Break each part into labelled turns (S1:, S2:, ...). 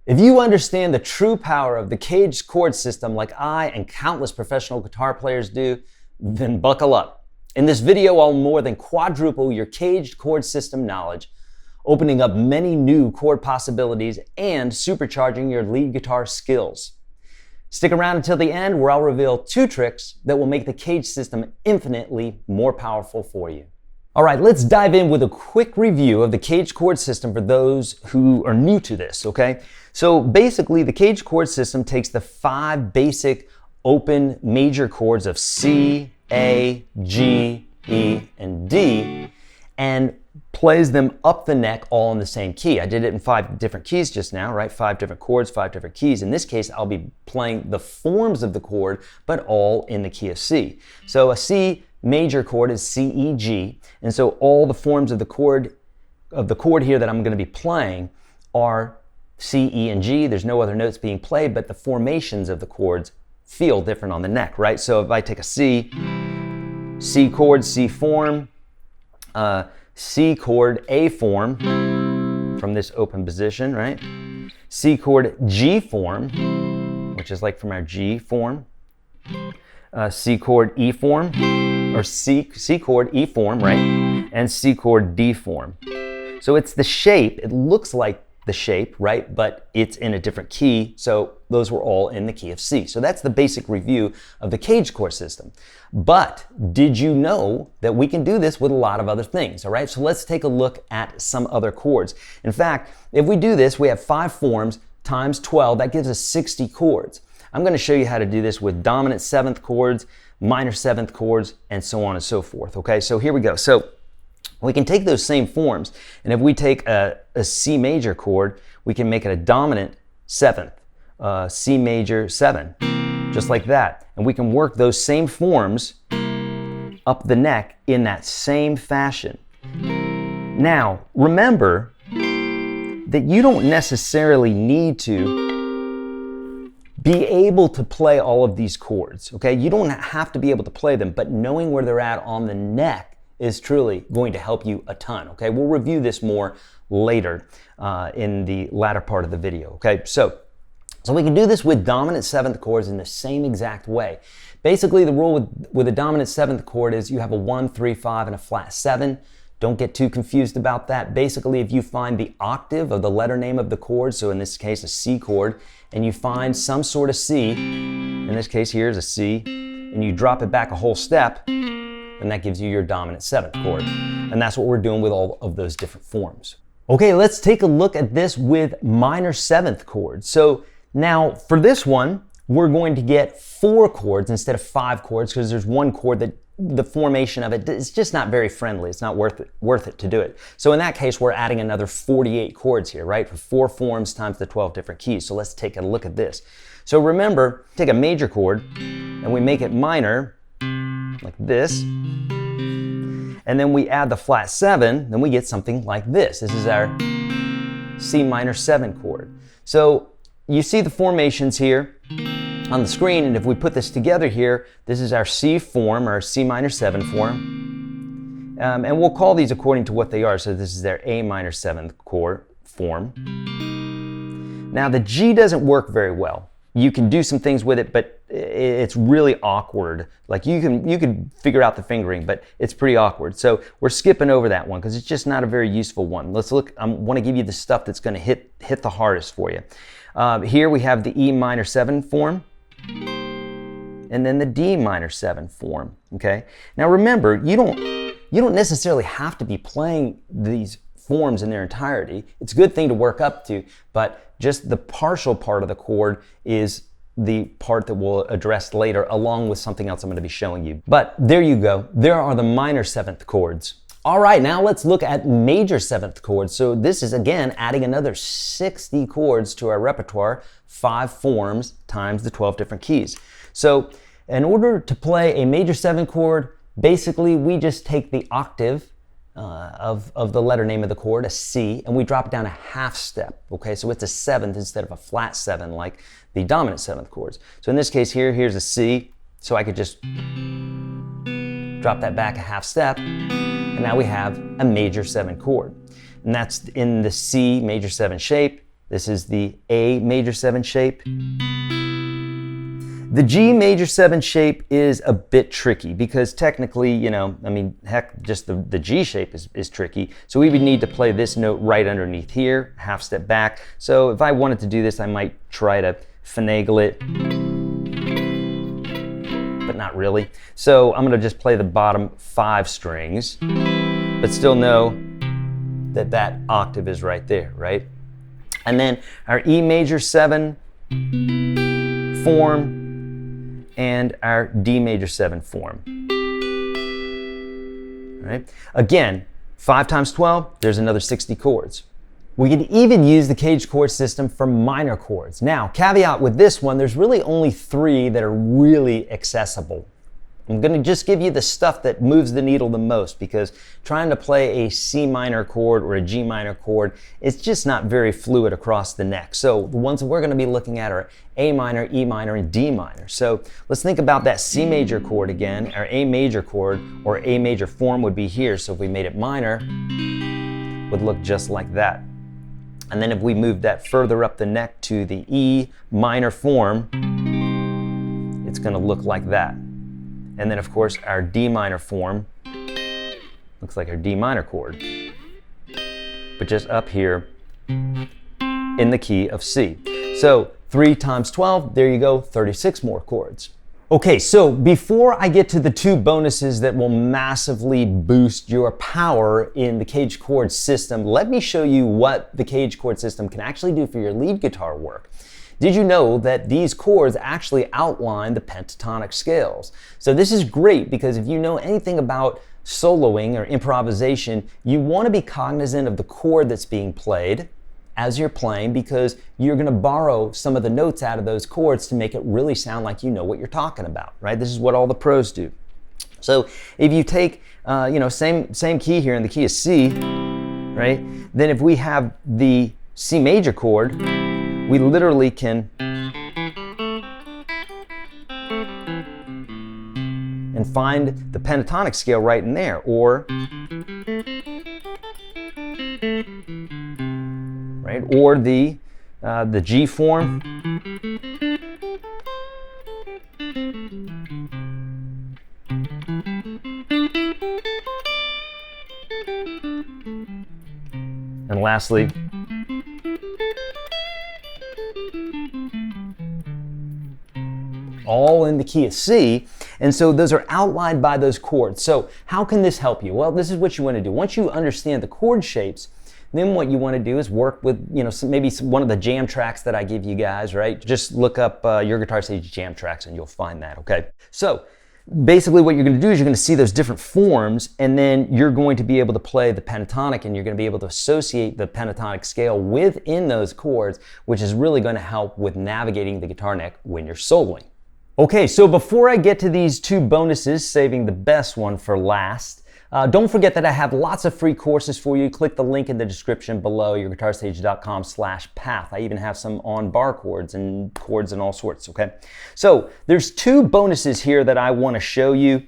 S1: If you understand the true power of the CAGED chord system like I and countless professional guitar players do, then buckle up. In this video, I'll more than quadruple your CAGED chord system knowledge, opening up many new chord possibilities and supercharging your lead guitar skills. Stick around until the end where I'll reveal 2 tricks that will make the CAGED system infinitely more powerful for you. All right, let's dive in with a quick review of the CAGED chord system for those who are new to this, okay? So basically, the CAGED chord system takes the 5 basic open major chords of C, A, G, E, and D, and plays them up the neck all in the same key. I did it in 5 different keys just now, right? 5 different chords, 5 different keys. In this case, I'll be playing the forms of the chord, but all in the key of C. So a C major chord is C, E, G, and so all the forms of the chord here that I'm going to be playing are C, E, and G. There's no other notes being played, but the formations of the chords feel different on the neck, right? So if I take a C chord, C form, C chord, A form from this open position, right? C chord, G form, which is like from our G form, C chord, E form, or C chord, E form, right? And C chord, D form. So it's the shape, it looks like the shape, right? But it's in a different key, so those were all in the key of C. So that's the basic review of the CAGED chord system. But did you know that we can do this with a lot of other things, all right? So let's take a look at some other chords. In fact, if we do this, we have 5 forms times 12, that gives us 60 chords. I'm going to show you how to do this with dominant 7th chords, minor 7th chords, and so on and so forth, okay? So here we go. So we can take those same forms, and if we take a C major chord, we can make it a dominant 7th, C major 7, just like that. And we can work those same forms up the neck in that same fashion. Now, remember that you don't necessarily need to be able to play all of these chords, okay? You don't have to be able to play them, but knowing where they're at on the neck is truly going to help you a ton, okay? We'll review this more later in the latter part of the video, okay? So we can do this with dominant 7th chords in the same exact way. Basically, the rule with a dominant 7th chord is you have a 1, 3, 5, and a flat 7. Don't get too confused about that. Basically, if you find the octave of the letter name of the chord, so in this case a C chord, and you find some sort of C, in this case here is a C, and you drop it back a whole step, and that gives you your dominant 7th chord. And that's what we're doing with all of those different forms. Okay, let's take a look at this with minor 7th chords. So now for this one, we're going to get 4 chords instead of 5 chords because there's one chord that the formation of it is just not very friendly. It's not worth it to do it. So in that case, we're adding another 48 chords here, right? For 4 forms times the 12 different keys. So let's take a look at this. So remember, take a major chord and we make it minor, like this. And then we add the flat 7, then we get something like this. This is our C minor 7 chord. So you see the formations here on the screen, and if we put this together here, this is our C form, or C minor 7 form. And we'll call these according to what they are. So this is their A minor 7th chord form. Now the G doesn't work very well. You can do some things with it, but it's really awkward. Like you can figure out the fingering, but it's pretty awkward. So we're skipping over that one because it's just not a very useful one. Let's look, I want to give you the stuff that's going to hit the hardest for you. Here we have the E minor 7 form, and then the D minor 7 form, okay? Now remember, you don't necessarily have to be playing these forms in their entirety. It's a good thing to work up to, but just the partial part of the chord is the part that we'll address later, along with something else I'm going to be showing you. But there you go. There are the minor 7th chords. All right, now let's look at major 7th chords. So this is, again, adding another 60 chords to our repertoire, 5 forms times the 12 different keys. So in order to play a major 7 chord, basically we just take the octave of the letter name of the chord, a C, and we drop it down a half step, okay? So it's a 7th instead of a flat 7 like the dominant 7th chords. So in this case here's a C, so I could just drop that back a half step, and now we have a major 7 chord. And that's in the C major 7 shape, This is the A major 7 shape. The G major 7 shape is a bit tricky because technically, you know, I mean, heck, just the G shape is tricky. So we would need to play this note right underneath here, half step back. So if I wanted to do this, I might try to finagle it, but not really. So I'm gonna just play the bottom 5 strings, but still know that that octave is right there, right? And then our E major 7 form and our D major 7 form. All right? Again, 5 times 12, there's another 60 chords. We can even use the CAGED chord system for minor chords. Now, caveat with this one, there's really only 3 that are really accessible. I'm going to just give you the stuff that moves the needle the most, because trying to play a C minor chord or a G minor chord, it's just not very fluid across the neck. So the ones that we're going to be looking at are A minor, E minor, and D minor. So let's think about that C major chord again. Our A major chord or A major form would be here. So if we made it minor, it would look just like that. And then if we move that further up the neck to the E minor form, it's going to look like that. And then, of course, our D minor form looks like our D minor chord, but just up here in the key of C. So 3 times 12, there you go, 36 more chords. Okay, so before I get to the 2 bonuses that will massively boost your power in the CAGED chord system, let me show you what the CAGED chord system can actually do for your lead guitar work. Did you know that these chords actually outline the pentatonic scales? So this is great because if you know anything about soloing or improvisation, you want to be cognizant of the chord that's being played as you're playing, because you're going to borrow some of the notes out of those chords to make it really sound like you know what you're talking about, right? This is what all the pros do. So if you take, same key here, and the key is C, right? Then if we have the C major chord, we literally can and find the pentatonic scale right in there, or the G form, and lastly, all in the key of C. And so those are outlined by those chords. So how can this help you? Well, this is what you want to do. Once you understand the chord shapes, then what you want to do is work with, maybe one of the jam tracks that I give you guys, right? Just look up YourGuitarSage jam tracks and you'll find that, okay? So basically what you're going to do is you're going to see those different forms, and then you're going to be able to play the pentatonic, and you're going to be able to associate the pentatonic scale within those chords, which is really going to help with navigating the guitar neck when you're soloing. Okay, so before I get to these 2 bonuses, saving the best one for last, don't forget that I have lots of free courses for you. Click the link in the description below, YourGuitarSage.com/path. I even have some on bar chords and all sorts, okay? So there's 2 bonuses here that I want to show you.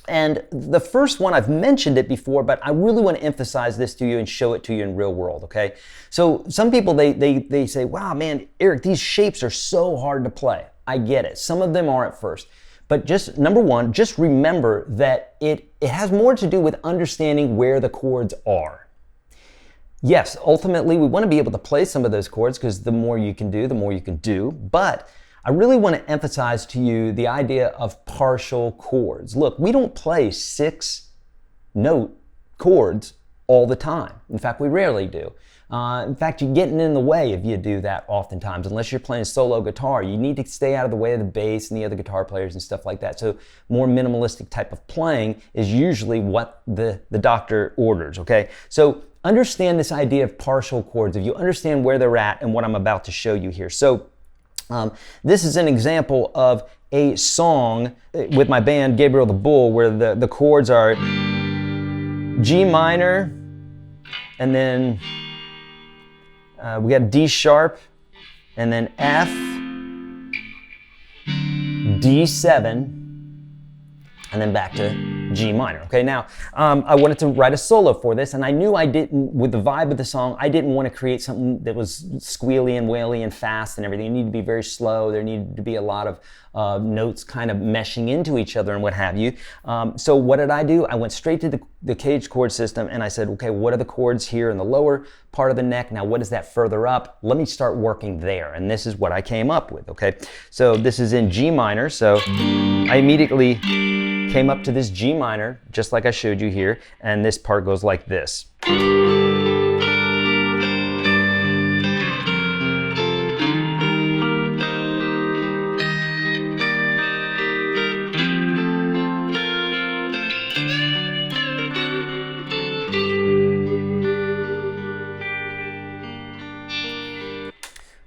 S1: And the first one, I've mentioned it before, but I really want to emphasize this to you and show it to you in real world, okay? So some people, they say, wow, man, Eric, these shapes are so hard to play. I get it. Some of them are at first. But just, number one, just remember that it has more to do with understanding where the chords are. Yes, ultimately, we want to be able to play some of those chords, because the more you can do, the more you can do. But I really want to emphasize to you the idea of partial chords. Look, we don't play 6-note chords all the time. In fact, we rarely do. In fact, you're getting in the way if you do that oftentimes, unless you're playing solo guitar. You need to stay out of the way of the bass and the other guitar players and stuff like that. So more minimalistic type of playing is usually what the doctor orders, okay? So understand this idea of partial chords. If you understand where they're at and what I'm about to show you here. So this is an example of a song with my band, Gabriel the Bull, where the chords are G minor, and then we got D sharp, and then F, D7, and then back to G minor. Okay, now I wanted to write a solo for this, and I knew I didn't, with the vibe of the song, I didn't want to create something that was squealy and waily and fast and everything. It needed to be very slow. There needed to be a lot of notes kind of meshing into each other and what have you. So what did I do? I went straight to the CAGED chord system, and I said, okay, what are the chords here in the lower part of the neck? Now, what is that further up? Let me start working there, and this is what I came up with, okay? So this is in G minor, so I immediately came up to this G minor, just like I showed you here, and this part goes like this.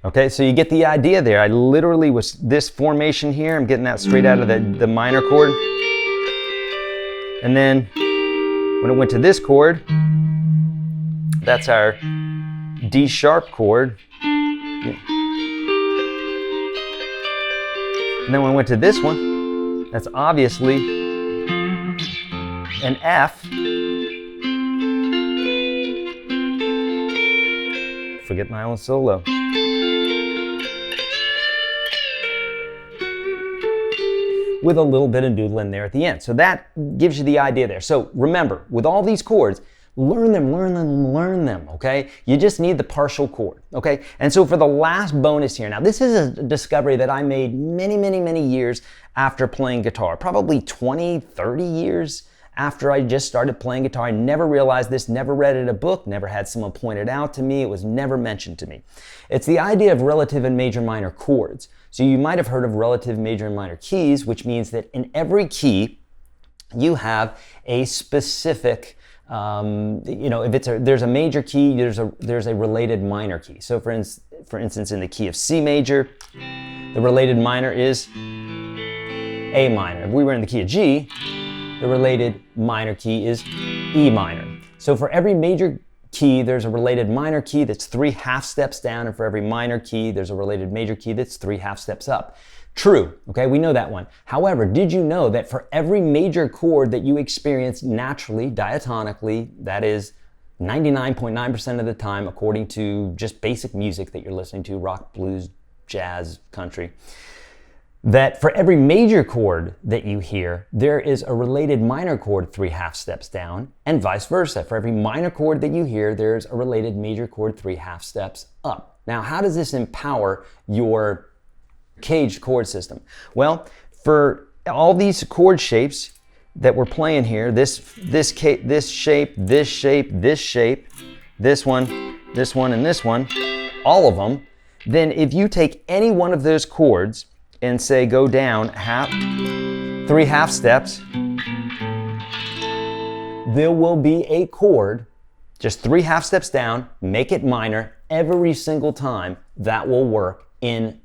S1: Okay, so you get the idea there. I literally was this formation here. I'm getting that straight out of the minor chord. And then when it went to this chord, that's our D sharp chord. And then when it went to this one, that's obviously an F. Forget my own solo. With a little bit of doodling there at the end. So that gives you the idea there. So remember, with all these chords, learn them, okay? You just need the partial chord, okay? And so for the last bonus here, now this is a discovery that I made many years after playing guitar, probably 20, 30 years after I just started playing guitar. I never realized this, never read it in a book, never had someone point it out to me, it was never mentioned to me. It's the idea of relative and major minor chords. So you might have heard of relative, major, and minor keys, which means that in every key, you have a specific, if there's a major key, there's a related minor key. So for instance, in the key of C major, the related minor is A minor. If we were in the key of G, the related minor key is E minor. So for every major key, there's a related minor key that's 3 half steps down, and for every minor key, there's a related major key that's 3 half steps up. True, okay, we know that one. However, did you know that for every major chord that you experience naturally, diatonically, that is 99.9% of the time, according to just basic music that you're listening to, rock, blues, jazz, country, that for every major chord that you hear, there is a related minor chord 3 half steps down, and vice versa. For every minor chord that you hear, there's a related major chord 3 half steps up. Now, how does this empower your CAGED chord system? Well, for all these chord shapes that we're playing here, this shape, this shape, this shape, this one, and this one, all of them, then if you take any one of those chords and say go down 3 half steps, there will be a chord just 3 half steps down, make it minor every single time. That will work in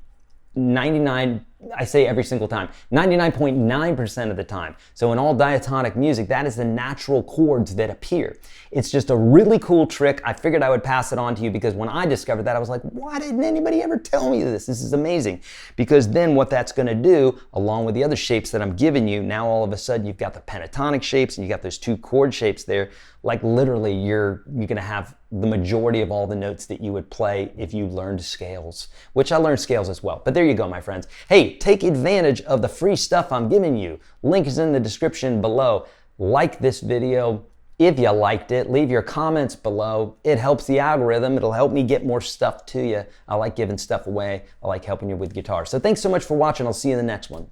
S1: 99.9% of the time. So in all diatonic music, that is the natural chords that appear. It's just a really cool trick. I figured I would pass it on to you because when I discovered that, I was like, why didn't anybody ever tell me this? This is amazing. Because then what that's gonna do, along with the other shapes that I'm giving you, now all of a sudden you've got the pentatonic shapes and you got those 2 chord shapes there. Like literally you're gonna have the majority of all the notes that you would play if you learned scales, which I learned scales as well. But there you go, my friends. Hey, take advantage of the free stuff I'm giving you. Link is in the description below. Like this video if you liked it. Leave your comments below. It helps the algorithm. It'll help me get more stuff to you. I like giving stuff away. I like helping you with guitar. So thanks so much for watching. I'll see you in the next one.